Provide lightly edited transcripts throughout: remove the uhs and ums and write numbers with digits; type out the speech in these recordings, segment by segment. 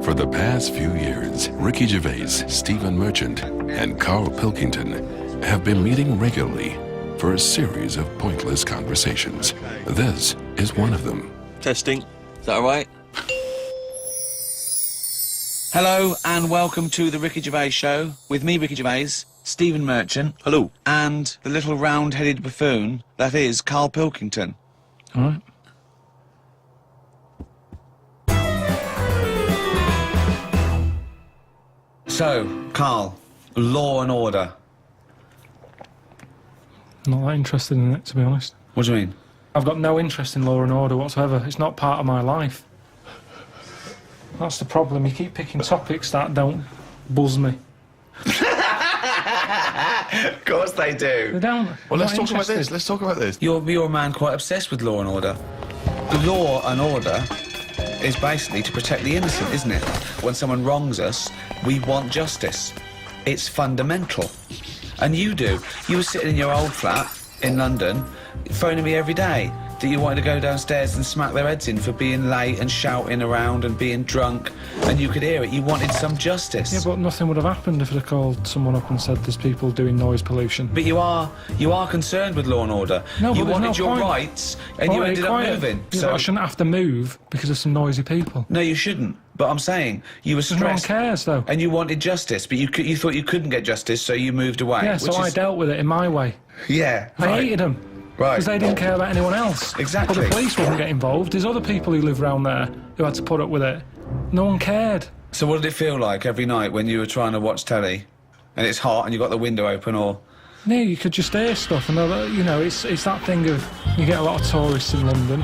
For the past few years, Ricky Gervais, Stephen Merchant, and Carl Pilkington have been meeting regularly for a series of pointless conversations. This is one of them. Testing. Is that all right? Hello and welcome to the Ricky Gervais Show with me, Ricky Gervais, Stephen Merchant. Hello. And the little round-headed buffoon that is Carl Pilkington. All right. So, Carl, Law and Order. Not that interested in it, to be honest. What do you mean? I've got no interest in Law and Order whatsoever. It's not part of my life. That's the problem. You keep picking topics that don't buzz me. Of course they do. They don't. Well, let's talk about this. Let's talk about this. You're a man quite obsessed with Law and Order. Law and Order is basically to protect the innocent, isn't it? When someone wrongs us, we want justice. It's fundamental. And you do. You were sitting in your old flat in London, phoning me every day that you wanted to go downstairs and smack their heads in for being late and shouting around and being drunk, and you could hear it. You wanted some justice. Yeah, but nothing would have happened if I'd have called someone up and said there's people doing noise pollution. But you are concerned with Law and Order. No, you but wanted there's no your point. rights, and you ended up moving. Yeah, So but I shouldn't have to move because of some noisy people. no, you shouldn't. But I'm saying you were No one stressed, cares, though. and you wanted justice, but you thought you couldn't get justice, so you moved away. Yeah, so I dealt with it in my way. Yeah, I right. hated them. Right. Because they didn't care about anyone else. Exactly. But the police wouldn't get involved. There's other people who live around there who had to put up with it. No one cared. So what did it feel like every night when you were trying to watch telly, and it's hot, and you got the window open, or? Yeah, you could just hear stuff, and you know, it's that thing of you get a lot of tourists in London,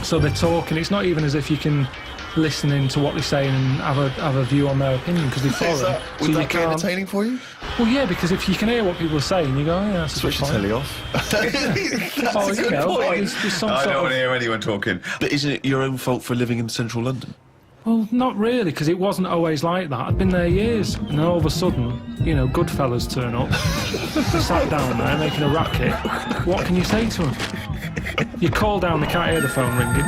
so they're talking. It's not even as if you can listen in to what they're saying and have a view on their opinion because they're foreign. Would that be entertaining for you? Well, yeah, because if you can hear what people are saying, you go, oh, yeah, that's a good Switch the point. telly off. That's Oh, a you good know, point. there's some I sort don't of... want to hear anyone talking. But isn't it your own fault for living in central London? Well, not really, because it wasn't always like that. I'd been there years, and then all of a sudden, you know, good fellas turn up. They sat down there making a racket. What can you say to them? You call down, they can't hear the phone ringing.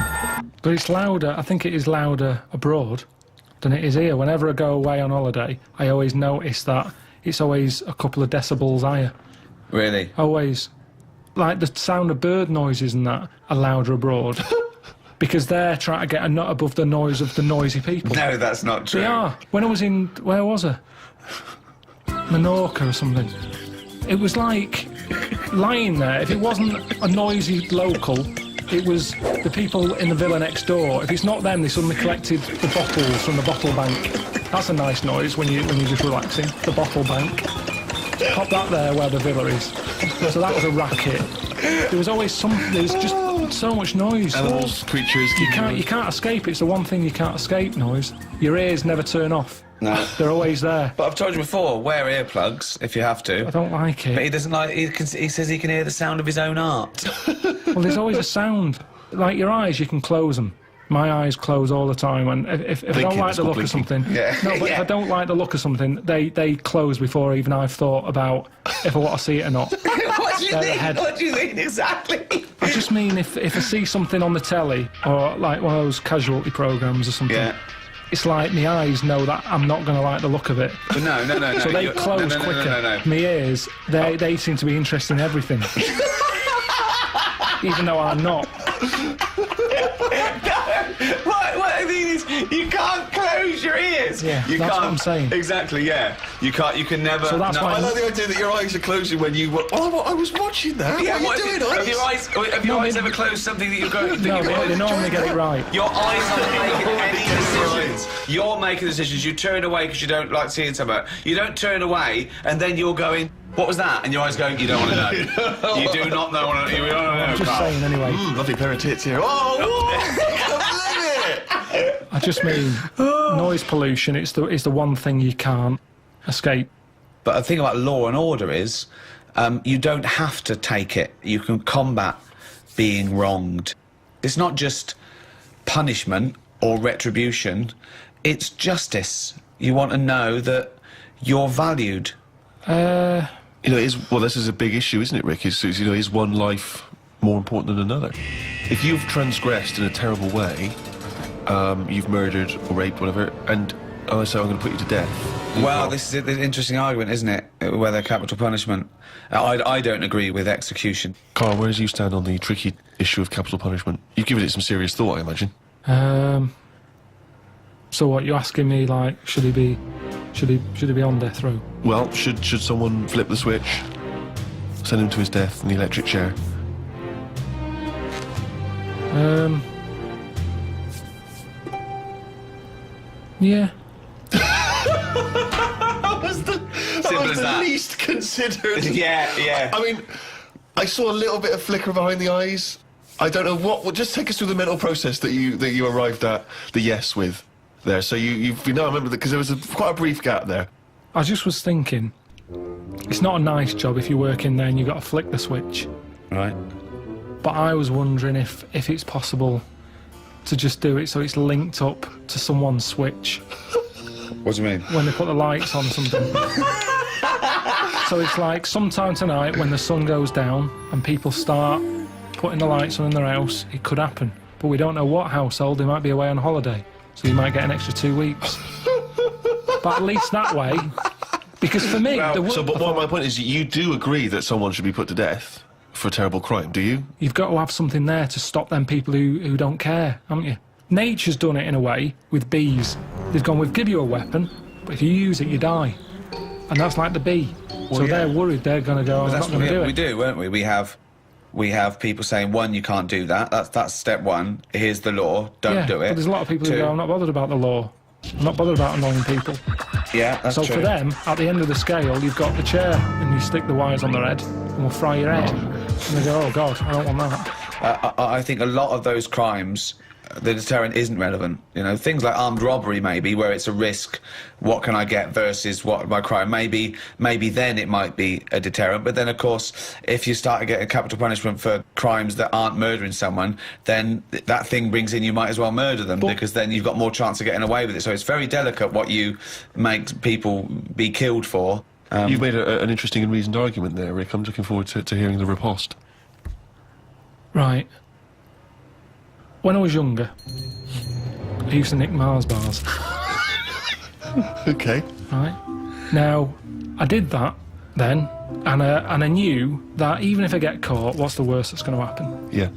But it's louder, I think it is louder abroad than it is here. Whenever I go away on holiday, I always notice that it's always a couple of decibels higher. Really? Always. Like the sound of bird noises and that are louder abroad. Because they're trying to get a nut above the noise of the noisy people. No, that's not true. They are. When I was in... Where was I? Menorca or something. It was like lying there. If it wasn't a noisy local, it was the people in the villa next door. If it's not them, they suddenly collected the bottles from the bottle bank. That's a nice noise when you're just relaxing. The bottle bank. Pop that there where the villa is. So that was a racket. There was always there's just so much noise. Animals, creatures... You can't escape. It's the one thing you can't escape, noise. Your ears never turn off. No. They're always there. But I've told you before, wear earplugs if you have to. I don't like it. But he doesn't like... He says he can hear the sound of his own art. Well, there's always a sound. Like your eyes, you can close them. My eyes close all the time, and if I don't like the look of something... Yeah. No, but if I don't like the look of something, they close before even I've thought about if I want to see it or not. What do you They're mean? ahead. What do you mean exactly? I just mean if I see something on the telly, or like one of those casualty programmes or something, Yeah. it's like my eyes know that I'm not going to like the look of it. But no. So they close quicker. No. My ears, they seem to be interested in everything. Even though I'm not. What I mean is, you can't close your ears. Yeah, you that's can't. what I'm saying. Exactly, yeah. You can never... So that's why I like the idea that your eyes are closing when you... Oh, I was watching that. Yeah, what are you doing, have your eyes ever closed something that you're going... No, they normally get it right. Your eyes aren't making any decisions. You're making decisions. You turn away because you don't like seeing something. You don't turn away and then you're going, what was that? And your eyes going, you don't want to know. You do not know what you don't want to know. I'm just Carl. saying anyway. Lovely pair of tits here. Oh, I love it! I just mean noise pollution. It's the one thing you can't escape. But the thing about Law and Order is, you don't have to take it. You can combat being wronged. It's not just punishment or retribution. It's justice. You want to know that you're valued. You know, this is a big issue, isn't it, Rick? Is one life more important than another? If you've transgressed in a terrible way, you've murdered or raped, whatever, and I say I'm going to put you to death. Well, this is an interesting argument, isn't it? Whether capital punishment. I don't agree with execution. Carl, where do you stand on the tricky issue of capital punishment? You've given it some serious thought, I imagine. So what, you're asking me, like, should he be on death row? Well, should someone flip the switch, send him to his death in the electric chair? Yeah. That was the least considered. Yeah. I mean, I saw a little bit of flicker behind the eyes. I don't know what. Well, just take us through the mental process that you arrived at the yes with there. So you know, I remember that because there was quite a brief gap there. I just was thinking, it's not a nice job if you work in there and you've got to flick the switch. Right. But I was wondering if it's possible to just do it so it's linked up to someone's switch. What do you mean? When they put the lights on something. So it's like sometime tonight when the sun goes down and people start putting the lights on in their house, it could happen. But we don't know what household. They might be away on holiday, so you might get an extra 2 weeks. But at least that way, because for me... But my point is, you do agree that someone should be put to death for a terrible crime, do you? You've got to have something there to stop them people who don't care, haven't you? Nature's done it in a way with bees. They've gone, we'll give you a weapon, but if you use it, you die. And that's like the bee. So they're worried they're going to go, I'm not going to do it. We do, weren't we? We have people saying, one, you can't do that. That's step one. Here's the law. Don't do it. But there's a lot of people who go, I'm not bothered about the law. I'm not bothered about annoying people. Yeah, that's true. true. So for them, at the end of the scale, you've got the chair and you stick the wires on their head and we'll fry your head. And they go, oh, God, I don't want that. I think a lot of those crimes, the deterrent isn't relevant. You know, things like armed robbery, maybe, where it's a risk. What can I get versus what my crime? Maybe then it might be a deterrent. But then, of course, if you start to get a capital punishment for crimes that aren't murdering someone, then that thing brings in you might as well murder them, because then you've got more chance of getting away with it. So it's very delicate what you make people be killed for. You've made an interesting and reasoned argument there, Rick. I'm looking forward to hearing the riposte. Right. When I was younger, I used to nick Mars bars. Okay. Right. Now, I did that then, and I knew that even if I get caught, what's the worst that's going to happen? Yeah.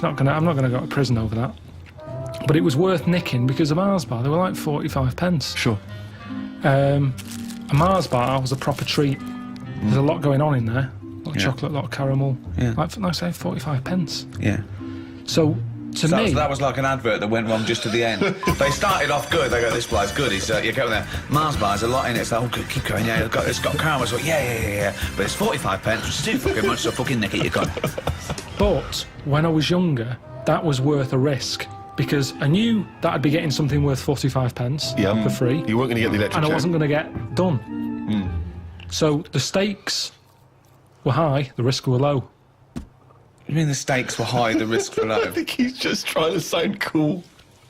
I'm not going to go to prison over that. But it was worth nicking because a Mars bar, they were like 45 pence. Sure. A Mars bar was a proper treat. There's a lot going on in there. A lot of chocolate, a lot of caramel. Yeah. Like I say, 45 pence. Yeah. So... So that was like an advert that went wrong just to the end. They started off good. They go, this guy's good. He's you go there. Mars bar, there's a lot in it. It's like, oh, good, keep going. Yeah, it's got caramel. So yeah. But it's 45 pence, which is too fucking much. So fucking nick it, you cunt. But when I was younger, that was worth a risk because I knew that I'd be getting something worth 45 pence for free. You weren't going to get the electric and chair. I wasn't going to get done. So the stakes were high, the risk were low. You mean the stakes were high, the risks were low? I think he's just trying to sound cool.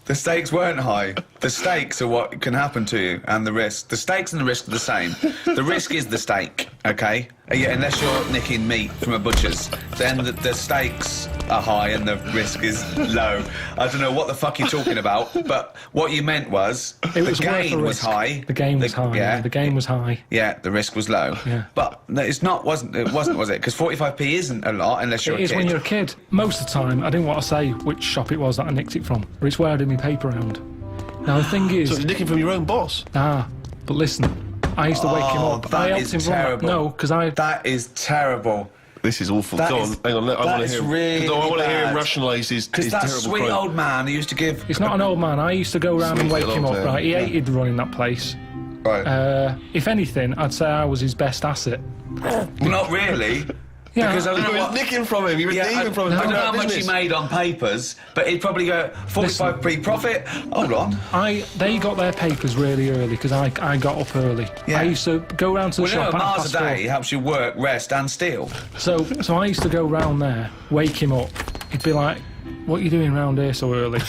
The stakes weren't high. The stakes are what can happen to you, and the risk. The stakes and the risk are the same. The risk is the stake, okay? Yeah, unless you're nicking meat from a butcher's, then the stakes are high and the risk is low. I don't know what the fuck you're talking about, but what you meant was the gain was high. The game was high. Yeah, the game was high. Yeah, the risk was low. Yeah. But no, it wasn't, was it? Because 45p isn't a lot unless you're a kid. It is when you're a kid. Most of the time, I didn't want to say which shop it was that I nicked it from, but it's where I did my paper round. Now the thing is... So it's nicking from your own boss? But listen, I used to wake him up. That I helped is him terrible. No, because That is terrible. This is awful. That Go is- on, hang on. I want to hear. really I want to hear him bad. rationalise his Because that terrible sweet crime. old man who used to give... He's not an old man. I used to go around and Sweet wake him old up, man. right? He hated running that place. Right. If anything, I'd say I was his best asset. Not really. Yeah. Because I don't You know were what... nicking from him. You were thieving from him. I don't know how Business. much he made on papers, but he'd probably go 45p profit. Hold on. They got their papers really early because I got up early. Yeah. I used to go round to the Well, you know, shop at miles a day helps you work, rest, and steal. So I used to go round there, wake him up. He'd be like, "What are you doing round here so early?"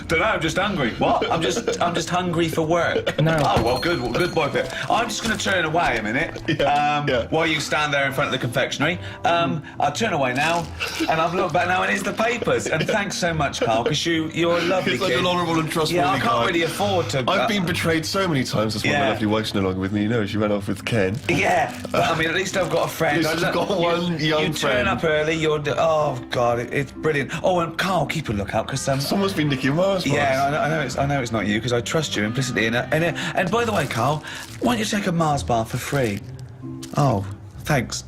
Don't know. I'm just hungry. What? I'm just hungry for work. No. Oh well, good boy, Pip. I'm just going to turn away a minute. While you stand there in front of the confectionery. I'll turn away now, and I've looked back now, and here's the papers. And thanks so much, Carl, because you're a lovely He's like kid. an honourable and trustworthy Yeah, I can't guy. really afford to. I've been betrayed so many times. That's why my lovely wife's no longer with me. You know, she ran off with Ken. Yeah, but I mean, at least I've got a friend. At least you've got one young You turn friend. up early. Oh God, it's brilliant. Oh, and Carl, keep a lookout because Someone's been nicking Mars bars. Yeah, I know it's not you because I trust you implicitly. And by the way, Carl, why don't you take a Mars bar for free? Oh, thanks.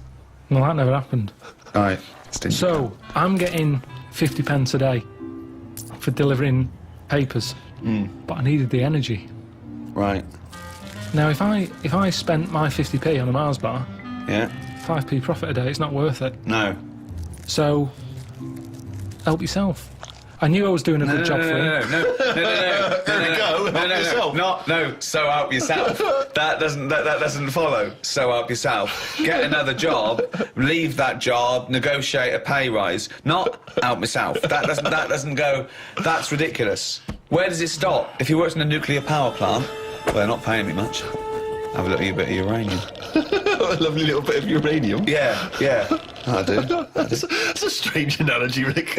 Well, that never happened. All right. So, I'm getting 50 pence a day for delivering papers, but I needed the energy. Right. Now, if I spent my 50p on a Mars bar, Yeah. 5p profit a day, it's not worth it. No. So, help yourself. I knew I was doing a good job for you. No, so help yourself. That doesn't follow. So help yourself. Get another job, leave that job, negotiate a pay rise. Not help myself. That doesn't go. That's ridiculous. Where does it stop? If you worked in a nuclear power plant, well, they're not paying me much. Have a little bit of uranium. A lovely little bit of uranium. Yeah. I do. That's a strange analogy, Rick.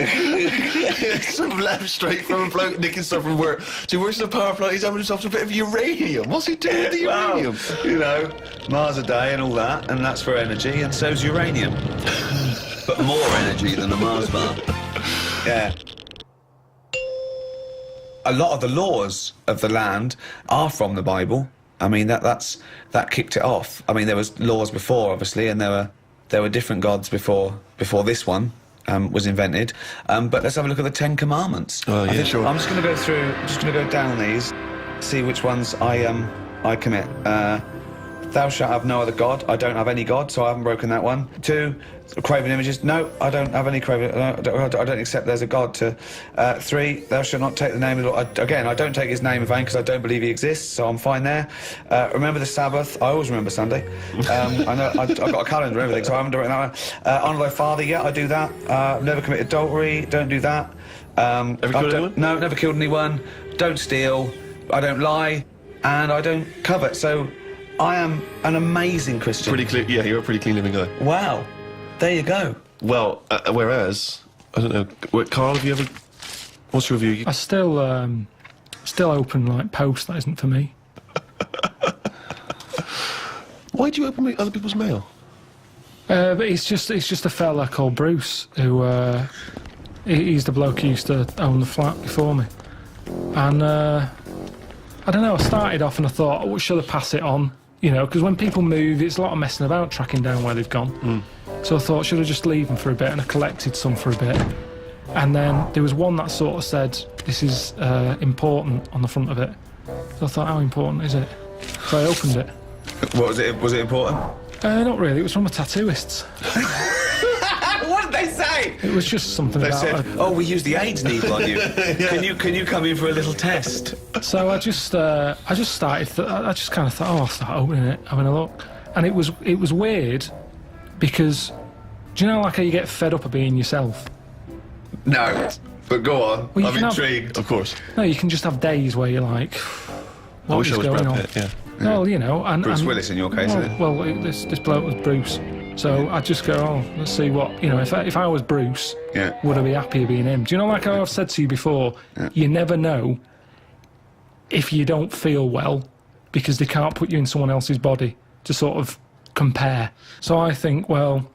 Sort of left straight from a bloke nicking stuff from work. So he works in a power plant, he's having himself a bit of uranium. What's he doing with the uranium? Well, you know, Mars a day and all that, and that's for energy, and so's uranium. But more energy than a Mars bar. Yeah. A lot of the laws of the land are from the Bible. I mean, that kicked it off. I mean, there was laws before, obviously, and there were different gods before this one was invented. But let's have a look at the Ten Commandments. Oh, yeah, sure. I'm just going to go through. Just going to go down these, see which ones I commit. Thou shalt have no other god. I don't have any god, so I haven't broken that one. 2, craven images. No, I don't have any craven. I don't accept there's a god. 3, thou shalt not take the name of the Lord. Again, I don't take his name in vain because I don't believe he exists, so I'm fine there. Remember the Sabbath. I always remember Sunday. I know I've got a calendar and everything, so I haven't written that one. Honour thy father. Yeah, I do that. Never commit adultery. Don't do that. Ever killed anyone? No, never killed anyone. Don't steal. I don't lie, and I don't covet. So I am an amazing Christian. Pretty clear. Yeah, you're a pretty clean living guy. Wow. There you go. Well, whereas, I don't know, Carl, have you ever... What's your view? I still open, like, posts that isn't for me. Why do you open other people's mail? But it's just a fella called Bruce who he's the bloke who used to own the flat before me, and I don't know. I started off and I thought, oh, should I pass it on? You know, because when people move, it's a lot of messing about tracking down where they've gone. So I thought, should I just leave them for a bit? And I collected some for a bit, and then there was one that sort of said, "This is important" on the front of it. So I thought, how important is it? So I opened it. What was it? Was it important? Not really. It was from a tattooist. What did they say? It was just something They about. said, "Oh, we used the AIDS needle on you. Can you come in for a little test?" So I just started. I just kind of thought, oh, I'll start opening it, having a look, and it was weird because, do you know, like how you get fed up of being yourself? No, but go on. Well, you I'm can have- intrigued. Of course. No, you can just have days where you're like, I what wish is I was going Brad on? Pitt, yeah. Well, you know, and Bruce Willis in your case, well, isn't it? Well, this bloke was Bruce, so I just go, oh, let's see what, you know, if I was Bruce, Yeah. would I be happier being him? Do you know, like how I've said to you before, you never know if you don't feel well because they can't put you in someone else's body to sort of compare. So I think, well,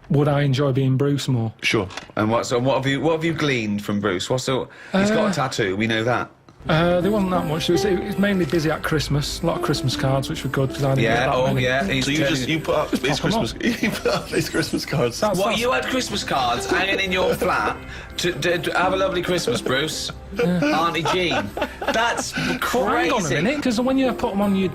would I enjoy being Bruce more? Sure. And what have you gleaned from Bruce? He's got a tattoo. We know that. There wasn't that much. It was mainly busy at Christmas. A lot of Christmas cards, which were good because I didn't get that many. He's So you put up his pop 'em Christmas... You put up his Christmas cards. What, you had Christmas cards hanging in your flat to have a lovely Christmas, Bruce? Auntie Jean. That's crazy. Hang on a minute, because when you put them on your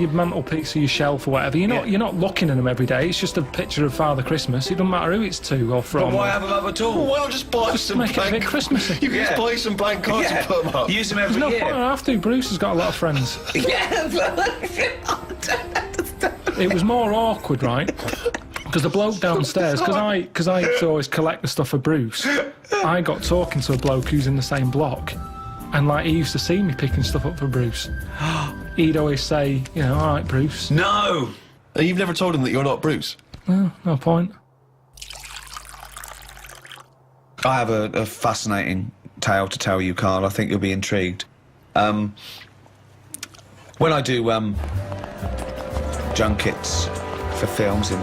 mantelpiece or your shelf or whatever, you're not looking at them every day. It's just a picture of Father Christmas. It doesn't matter who it's to or from. But why have them up at all? Why not just buy some make it a blank... bit Christmassy. You can just buy some blank cards and put them up. Use them There's every no year. point I have to. Bruce has got a lot of friends. Yeah. It was more awkward, right? Because the bloke downstairs, because I used to always collect the stuff for Bruce, I got talking to a bloke who's in the same block, and like he used to see me picking stuff up for Bruce. He'd always say, you know, all right, Bruce. No! You've never told him that you're not Bruce? No point. I have a fascinating tale to tell you, Carl. I think you'll be intrigued. When I do junkets for films in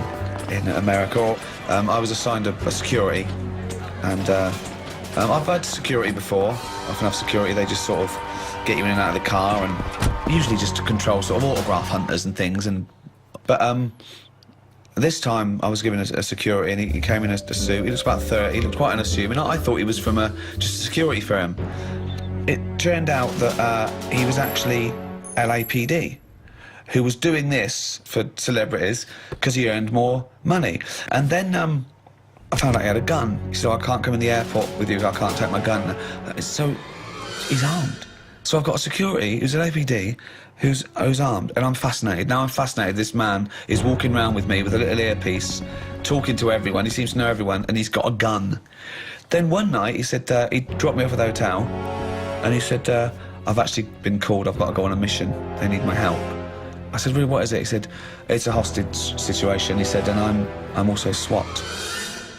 America, I was assigned a security, and I've had security before. Often have security, they just sort of get you in and out of the car, and usually just to control sort of autograph hunters and things. But this time I was given a security, and he came in a suit. He looks about 30. He looked quite unassuming. I thought he was from just a security firm. It turned out that he was actually LAPD, who was doing this for celebrities because he earned more money. And then I found out he had a gun. He said, I can't come in the airport with you, I can't take my gun. So he's armed. So I've got a security who's an LAPD who's armed, and I'm fascinated. Now I'm fascinated. This man is walking around with me with a little earpiece, talking to everyone. He seems to know everyone, and he's got a gun. Then one night he said, he dropped me off at the hotel, and he said, I've actually been called, I've got to go on a mission, they need my help. I said, really, what is it? He said, it's a hostage situation. He said, and I'm also SWAT.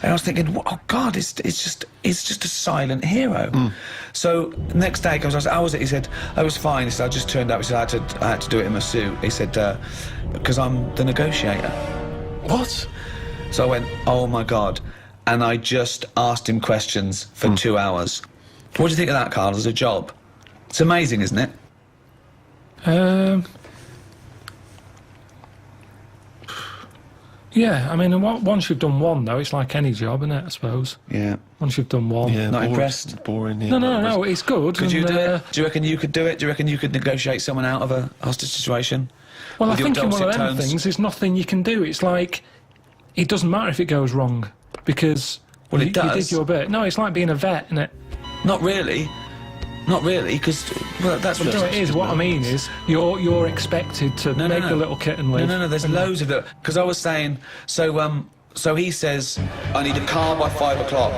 And I was thinking, oh God, it's just a silent hero. So next day he comes, I said, how was it? He said, I was fine. He said, I just turned up. He said, I had to do it in my suit. He said, because I'm the negotiator. What? So I went, oh my God. And I just asked him questions for 2 hours. What do you think of that, Carl, as a job? It's amazing, isn't it? Yeah, I mean, once you've done one, though, it's like any job, isn't it, I suppose? Yeah. Once you've done one. Yeah, Not impressed? Boring. Yeah, No, it's good. Could you do it? Do you reckon you could do it? Do you reckon you could negotiate someone out of a hostage situation? Well, I With your think in one of dulcet them tones? things, there's nothing you can do. It's like, it doesn't matter if it goes wrong, because Well, it you does. did your bit. No, it's like being a vet, isn't it? Not really. Not really, because that's what No, it is. What I mean is, you're expected to make the little kitten live. No, there's loads of it. Because I was saying, so he says, I need a car by 5 o'clock,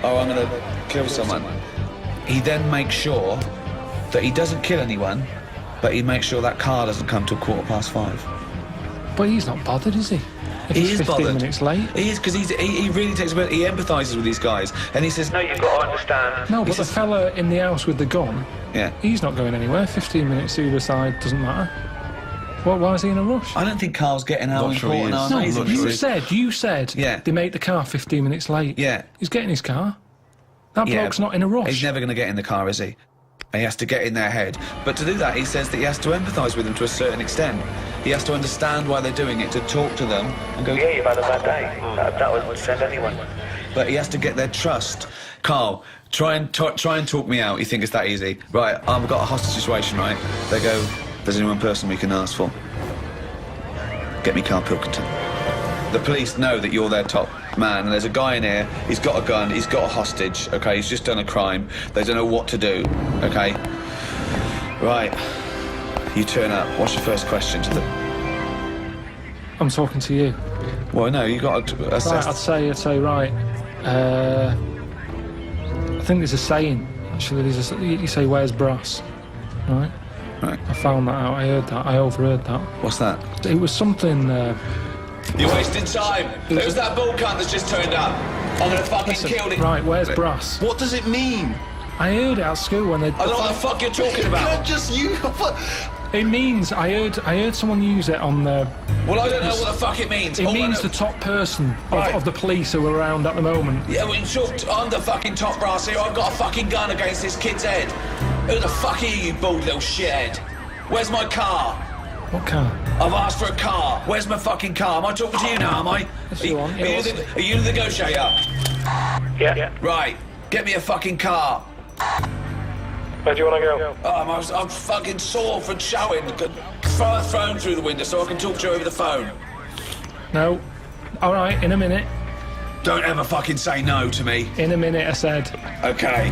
or I'm going to kill someone. He then makes sure that he doesn't kill anyone, but he makes sure that car doesn't come till 5:15. But he's not bothered, is he? If He it's is 15 bothered. minutes late. He is, because he really takes a he empathises with these guys, and he says, no, you've got to understand. No, but the fella in the house with the gun, Yeah. he's not going anywhere. 15 minutes either side doesn't matter. Why is he in a rush? I don't think Carl's getting how Not sure he important, is. how No, amazing not he sure is. You said Yeah. they make the car 15 minutes late. Yeah. He's getting his car. That Yeah. bloke's not in a rush. He's never going to get in the car, is he? He has to get in their head. But to do that, he says that he has to empathise with them to a certain extent. He has to understand why they're doing it, to talk to them and go, yeah, you've had a bad day. That would send anyone. But he has to get their trust. Carl, try and talk me out. You think it's that easy? Right, I've got a hostage situation, right? They go, there's only one person we can ask for. Get me Carl Pilkington. The police know that you're their top man, and there's a guy in here, he's got a gun, he's got a hostage, okay? He's just done a crime. They don't know what to do, okay? Right. You turn up. What's your first question to them? I'm talking to you. Well, no, you got to assess. Right, I'd say, right. I think there's a saying, actually. You say, where's brass? Right? Right. I found that out. I heard that. I overheard that. What's that? It was something... You're wasting time. Who's that bull cunt that's just turned up? I'm gonna fucking kill him. Right, where's brass? What does it mean? I heard it at school when they... I don't know what the fuck you're talking Not about. just you. It means... I heard someone use it on the... Well, I don't know what the fuck it means. It All I means know- the top person Right. of the police who are around at the moment. Yeah, well, sure, I'm the fucking top brass here. I've got a fucking gun against this kid's head. Who the fuck are you bald little shithead? Where's my car? What car? I've asked for a car. Where's my fucking car? Am I talking to you now, am I? Yes, you are. Are you the negotiator? Yeah. Right. Get me a fucking car. Where do you want to go? I'm fucking sore from showing. Throw a phone through the window so I can talk to you over the phone. No. All right, in a minute. Don't ever fucking say no to me. In a minute, I said. Okay.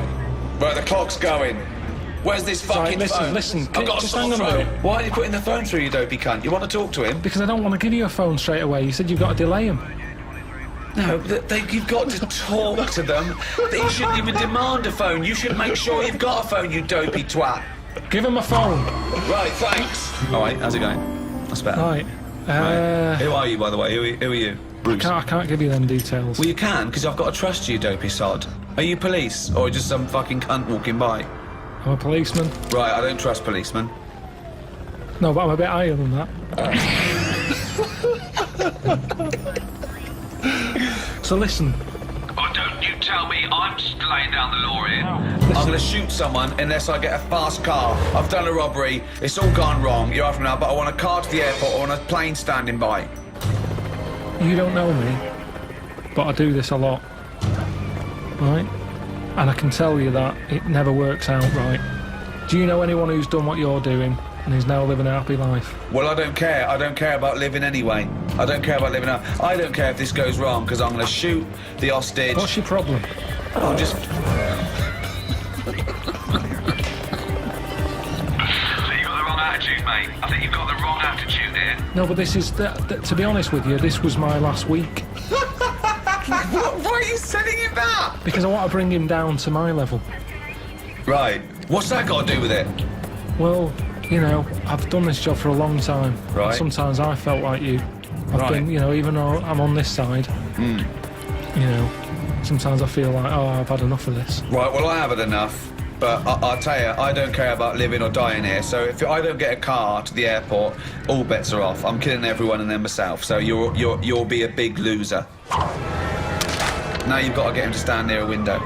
Right, the clock's going. Where's this fucking listen, phone? listen, I've got a just sore hang on a throat. minute. Why are you putting the phone through, you dopey cunt? You want to talk to him? Because I don't want to give you a phone straight away. You said you've got to delay him. No, you've got to talk to them. You shouldn't even demand a phone. You should make sure you've got a phone, you dopey twat. Give him a phone. Right, thanks. All right, how's it going? That's better. Right. Right. Who are you, by the way? Who are you? Bruce. I can't give you them details. Well, you can, because I've got to trust you, dopey sod. Are you police, or just some fucking cunt walking by? I'm a policeman. Right, I don't trust policemen. No, but I'm a bit higher than that. So listen. Oh, don't you tell me I'm laying down the law here. I'm going to shoot someone unless I get a fast car. I've done a robbery. It's all gone wrong. You're after me now, but I want a car to the airport. I want a plane standing by. You don't know me, but I do this a lot. Right? And I can tell you that it never works out right. Do you know anyone who's done what you're doing and is now living a happy life? Well, I don't care. I don't care about living anyway. I don't care about living out. I don't care if this goes wrong, because I'm going to shoot the hostage. What's your problem? I'm just... So you've got the wrong attitude, mate. I think you've got the wrong attitude here. No, but this is... to be honest with you, this was my last week. Why are you sending him that? Because I want to bring him down to my level. Right. What's that got to do with it? Well, you know, I've done this job for a long time. Right. Sometimes I felt like you. I've been, you know, even though I'm on this side, you know, sometimes I feel like, oh, I've had enough of this. Right, well, I haven't enough. But I'll tell you, I don't care about living or dying here. So if I don't get a car to the airport, all bets are off. I'm killing everyone and then myself. So you'll be a big loser. Now you've got to get him to stand near a window.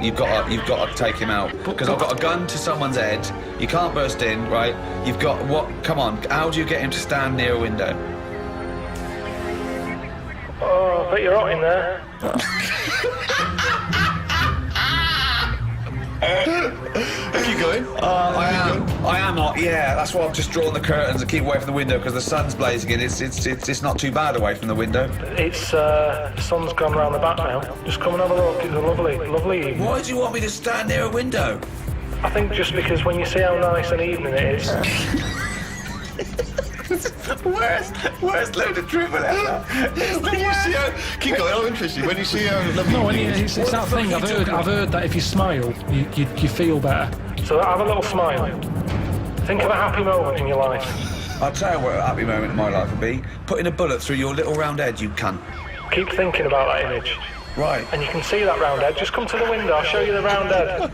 You've got to take him out, because I've got a gun to someone's head. You can't burst in, right? You've got what? Come on, how do you get him to stand near a window? Oh, I bet you're hot in there. Keep going. I am hot. Yeah, that's why I've just drawn the curtains and keep away from the window, because the sun's blazing in. It's not too bad away from the window. It's, the sun's gone round the back now. Just come and have a look. It's a lovely evening. Why do you want me to stand near a window? I think just because when you see how nice an evening it is. Where's load of dribble out? When you see how... Keep going, I'm interested. When you see how... No, it's that thing. I've heard that if you smile, you feel better. So have a little smile. Think of a happy moment in your life. I'll tell you what a happy moment in my life would be. Putting a bullet through your little round head, you cunt. Keep thinking about that image. Right. And you can see that round head. Just come to the window, I'll show you the round head.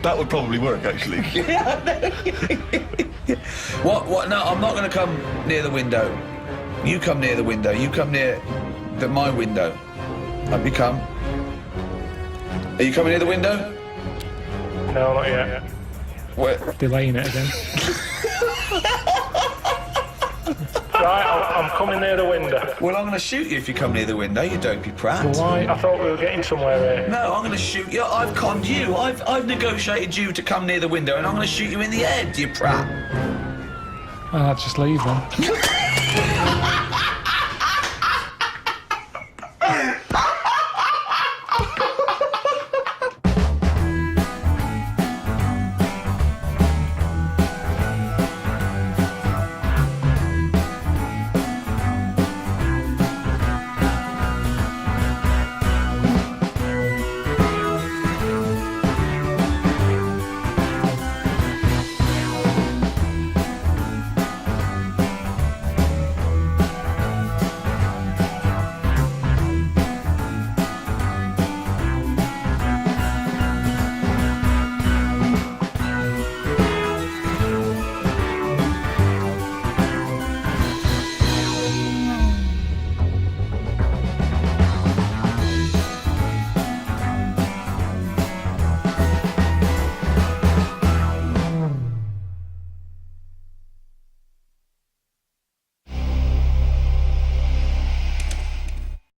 That would probably work, actually. What? No, I'm not going to come near the window. You come near the window. You come near my window. Up you come. Are you coming near the window? No, not yet. Where? Delaying it again. Right, I'm coming near the window. Well, I'm going to shoot you if you come near the window, you dopey prat. Well, why? I thought we were getting somewhere here. No, I'm going to shoot you. I've conned you. I've negotiated you to come near the window, and I'm going to shoot you in the head, you prat. I'll just leave then.